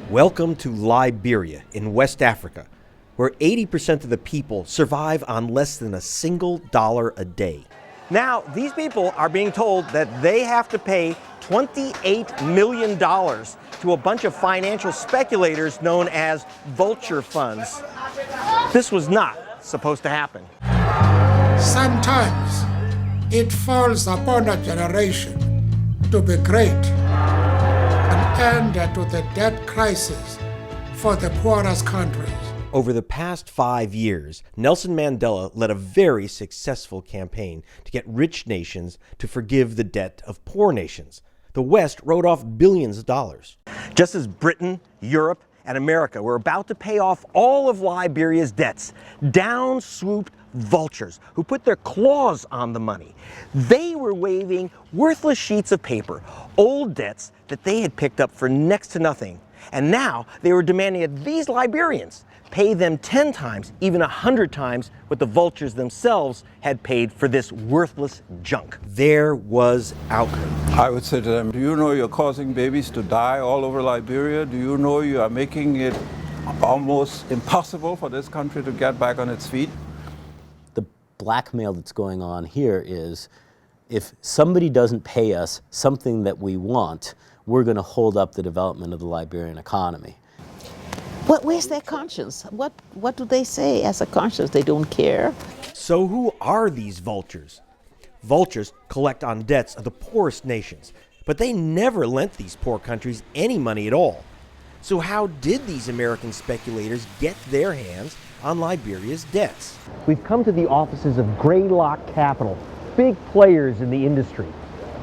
Welcome to Liberia in West Africa, where 80% of the people survive on less than $1 a day. Now, these people are being told that they have to pay $28 million to a bunch of financial speculators known as vulture funds. This was not supposed to happen. Sometimes it falls upon a generation to be great, an end to the debt crisis for the poorest countries. Over the past 5 years, Nelson Mandela led a very successful campaign to get rich nations to forgive the debt of poor nations. The West wrote off billions of dollars. Just as Britain, Europe, and America were about to pay off all of Liberia's debts, down swooped vultures who put their claws on the money. They were waving worthless sheets of paper, old debts that they had picked up for next to nothing. And now they were demanding that these Liberians pay them 10 times, even 100 times what the vultures themselves had paid for this worthless junk. There was outrage. I would say to them, do you know you're causing babies to die all over Liberia? Do you know you are making it almost impossible for this country to get back on its feet? The blackmail that's going on here is, if somebody doesn't pay us something that we want, we're going to hold up the development of the Liberian economy. Where's their conscience? What do they say as a conscience? They don't care. So who are these vultures? Vultures collect on debts of the poorest nations, but they never lent these poor countries any money at all. So how did these American speculators get their hands on Liberia's debts? We've come to the offices of Greylock Capital, big players in the industry.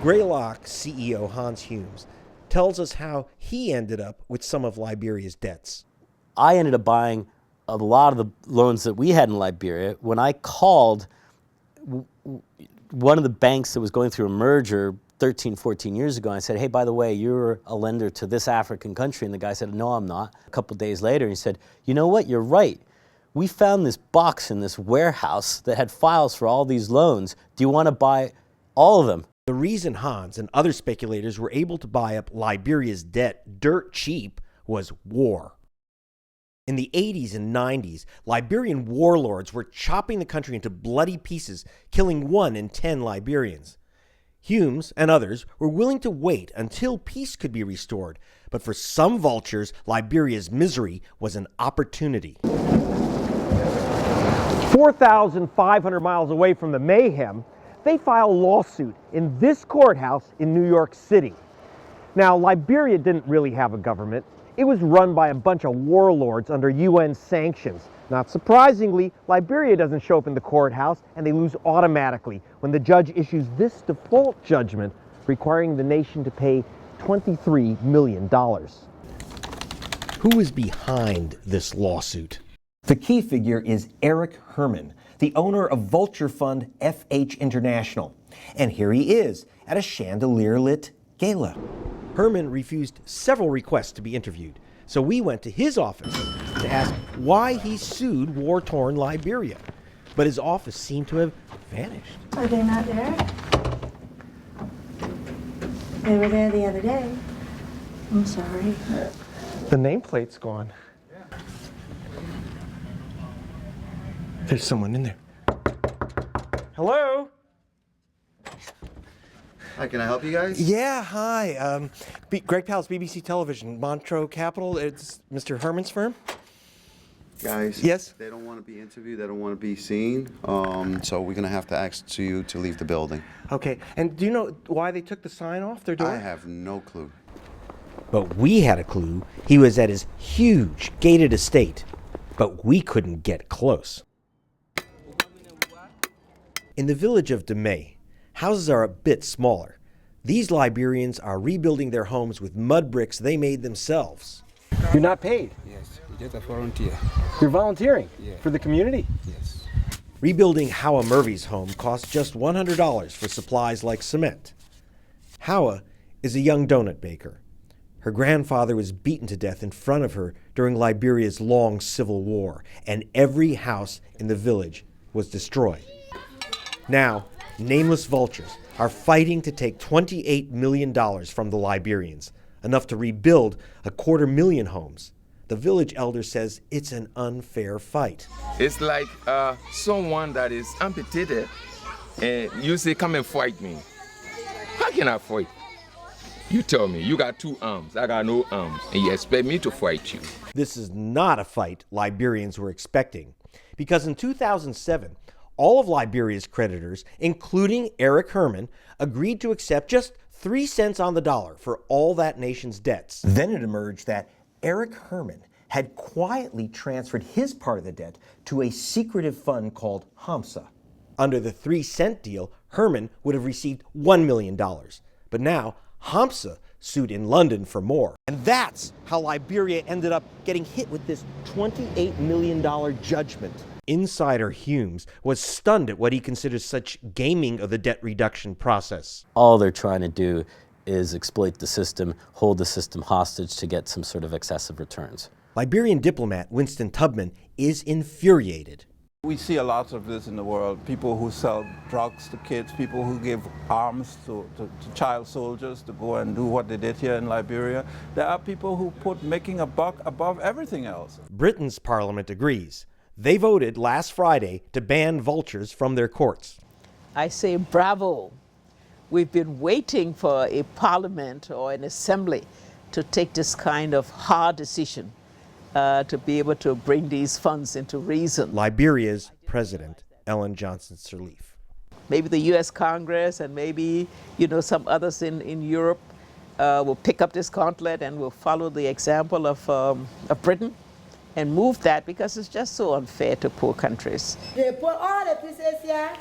Greylock CEO Hans Humes tells us how he ended up with some of Liberia's debts. I ended up buying a lot of the loans that we had in Liberia. When I called one of the banks that was going through a merger 13, 14 years ago, I said, hey, by the way, you're a lender to this African country. And the guy said, no, I'm not. A couple days later, he said, you know what, you're right. We found this box in this warehouse that had files for all these loans. Do you want to buy all of them? The reason Hans and other speculators were able to buy up Liberia's debt dirt cheap was war. In the 80s and 90s, Liberian warlords were chopping the country into bloody pieces, killing 1 in 10 Liberians. Humes and others were willing to wait until peace could be restored, but for some vultures, Liberia's misery was an opportunity. 4,500 miles away from the mayhem, they file a lawsuit in this courthouse in New York City. Now, Liberia didn't really have a government. It was run by a bunch of warlords under UN sanctions. Not surprisingly, Liberia doesn't show up in the courthouse, and they lose automatically when the judge issues this default judgment requiring the nation to pay $23 million. Who is behind this lawsuit? The key figure is Eric Herman, the owner of vulture fund FH International. And here he is at a chandelier-lit gala. Herman refused several requests to be interviewed, so we went to his office to ask why he sued war-torn Liberia. But his office seemed to have vanished. Are they not there? They were there the other day. I'm sorry. The nameplate's gone. There's someone in there. Hello? Hi, can I help you guys? Yeah, hi. Greg Palast, BBC Television, Montreux Capital. It's Mr. Herman's firm. Guys, yes? They don't want to be interviewed. They don't want to be seen. So we're going to have to ask you to leave the building. Okay. And do you know why they took the sign off their door? I have no clue. But we had a clue. He was at his huge gated estate, but we couldn't get close. In the village of Damai, houses are a bit smaller. These Liberians are rebuilding their homes with mud bricks they made themselves. You're not paid? Yes, just a volunteer. You're volunteering? Yeah. For the community? Yes. Rebuilding Howa Murphy's home costs just $100 for supplies like cement. Howa is a young donut baker. Her grandfather was beaten to death in front of her during Liberia's long civil war, and every house in the village was destroyed. Now, nameless vultures are fighting to take $28 million from the Liberians, enough to rebuild 250,000 homes. The village elder says it's an unfair fight. It's like someone that is amputated and you say, come and fight me. How can I fight? You tell me, you got 2 arms, I got no arms, and you expect me to fight you. This is not a fight Liberians were expecting, because in 2007, all of Liberia's creditors, including Eric Herman, agreed to accept just 3 cents on the dollar for all that nation's debts. Then it emerged that Eric Herman had quietly transferred his part of the debt to a secretive fund called HAMSA. Under the 3-cent deal, Herman would have received $1 million. But now, HAMSA sued in London for more. And that's how Liberia ended up getting hit with this $28 million judgment. Insider Humes was stunned at what he considers such gaming of the debt reduction process. All they're trying to do is exploit the system, hold the system hostage to get some sort of excessive returns. Liberian diplomat Winston Tubman is infuriated. We see a lot of this in the world. People who sell drugs to kids, people who give arms to child soldiers to go and do what they did here in Liberia. There are people who put making a buck above everything else. Britain's parliament agrees. They voted last Friday to ban vultures from their courts. I say bravo. We've been waiting for a parliament or an assembly to take this kind of hard decision to be able to bring these funds into reason. Liberia's president, Ellen Johnson Sirleaf. Maybe the U.S. Congress and maybe, some others in Europe will pick up this gauntlet and will follow the example of Britain and move that, because it's just so unfair to poor countries.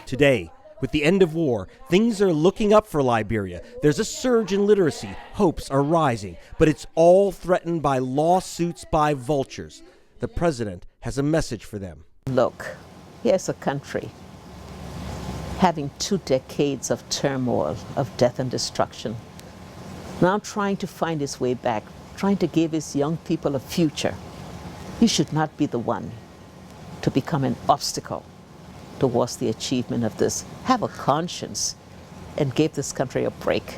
Today, with the end of war, things are looking up for Liberia. There's a surge in literacy. Hopes are rising, but it's all threatened by lawsuits by vultures. The president has a message for them. Look, here's a country having 2 decades of turmoil, of death and destruction, now trying to find its way back, trying to give its young people a future. You should not be the one to become an obstacle towards the achievement of this. Have a conscience and give this country a break.